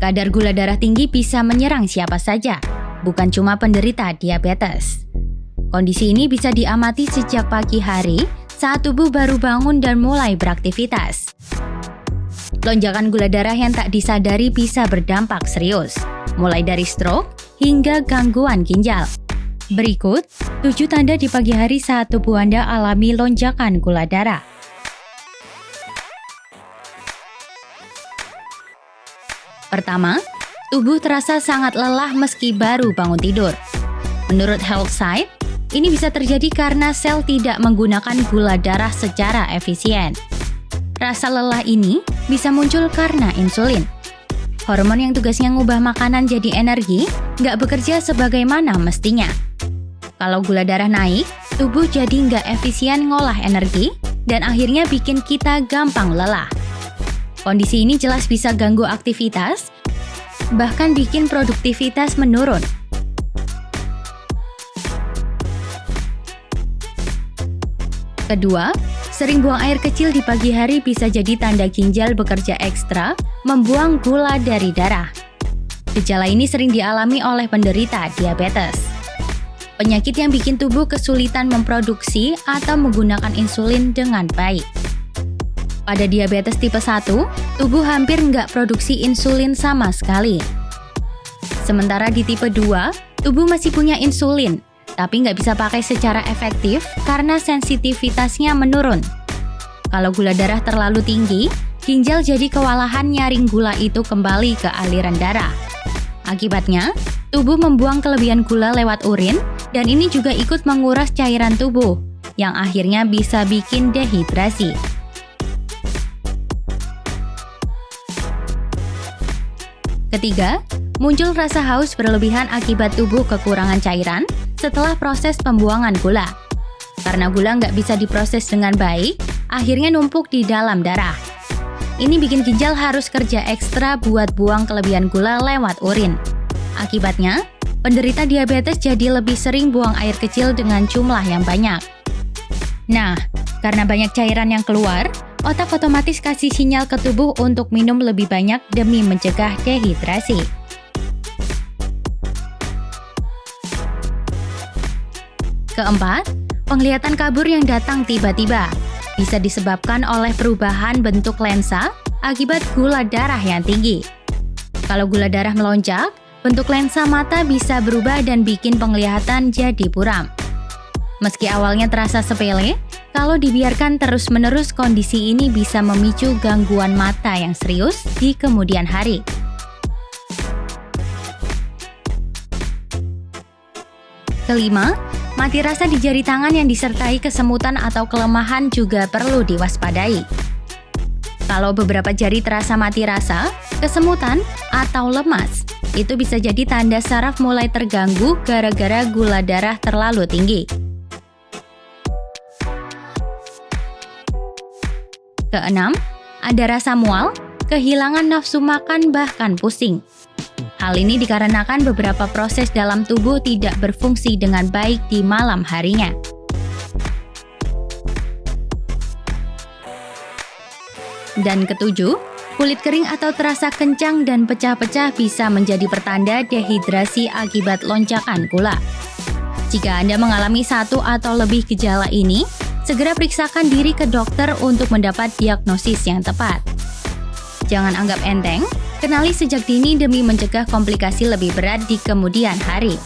Kadar gula darah tinggi bisa menyerang siapa saja, bukan cuma penderita diabetes. Kondisi ini bisa diamati sejak pagi hari saat tubuh baru bangun dan mulai beraktivitas. Lonjakan gula darah yang tak disadari bisa berdampak serius, mulai dari stroke hingga gangguan ginjal. Berikut 7 tanda di pagi hari saat tubuh Anda alami lonjakan gula darah. Pertama, tubuh terasa sangat lelah meski baru bangun tidur. Menurut HealthSite, ini bisa terjadi karena sel tidak menggunakan gula darah secara efisien. Rasa lelah ini bisa muncul karena insulin. Hormon yang tugasnya ngubah makanan jadi energi nggak bekerja sebagaimana mestinya. Kalau gula darah naik, tubuh jadi nggak efisien ngolah energi dan akhirnya bikin kita gampang lelah. Kondisi ini jelas bisa ganggu aktivitas, bahkan bikin produktivitas menurun. Kedua, sering buang air kecil di pagi hari bisa jadi tanda ginjal bekerja ekstra, membuang gula dari darah. Gejala ini sering dialami oleh penderita diabetes. Penyakit yang bikin tubuh kesulitan memproduksi atau menggunakan insulin dengan baik. Pada diabetes tipe 1, tubuh hampir nggak produksi insulin sama sekali. Sementara di tipe 2, tubuh masih punya insulin, tapi nggak bisa pakai secara efektif karena sensitivitasnya menurun. Kalau gula darah terlalu tinggi, ginjal jadi kewalahan nyaring gula itu kembali ke aliran darah. Akibatnya, tubuh membuang kelebihan gula lewat urin, dan ini juga ikut menguras cairan tubuh, yang akhirnya bisa bikin dehidrasi. Ketiga, muncul rasa haus berlebihan akibat tubuh kekurangan cairan setelah proses pembuangan gula. Karena gula nggak bisa diproses dengan baik, akhirnya numpuk di dalam darah. Ini bikin ginjal harus kerja ekstra buat buang kelebihan gula lewat urin. Akibatnya, penderita diabetes jadi lebih sering buang air kecil dengan jumlah yang banyak. Nah, karena banyak cairan yang keluar, otak otomatis kasih sinyal ke tubuh untuk minum lebih banyak demi mencegah dehidrasi. Keempat, penglihatan kabur yang datang tiba-tiba bisa disebabkan oleh perubahan bentuk lensa akibat gula darah yang tinggi. Kalau gula darah melonjak, bentuk lensa mata bisa berubah dan bikin penglihatan jadi buram. Meski awalnya terasa sepele, kalau dibiarkan terus-menerus kondisi ini bisa memicu gangguan mata yang serius di kemudian hari. Kelima, mati rasa di jari tangan yang disertai kesemutan atau kelemahan juga perlu diwaspadai. Kalau beberapa jari terasa mati rasa, kesemutan, atau lemas, itu bisa jadi tanda saraf mulai terganggu gara-gara gula darah terlalu tinggi. Keenam, ada rasa mual, kehilangan nafsu makan, bahkan pusing. Hal ini dikarenakan beberapa proses dalam tubuh tidak berfungsi dengan baik di malam harinya. Dan ketujuh, kulit kering atau terasa kencang dan pecah-pecah bisa menjadi pertanda dehidrasi akibat lonjakan gula. Jika Anda mengalami satu atau lebih gejala ini, segera periksakan diri ke dokter untuk mendapat diagnosis yang tepat. Jangan anggap enteng, kenali sejak dini demi mencegah komplikasi lebih berat di kemudian hari.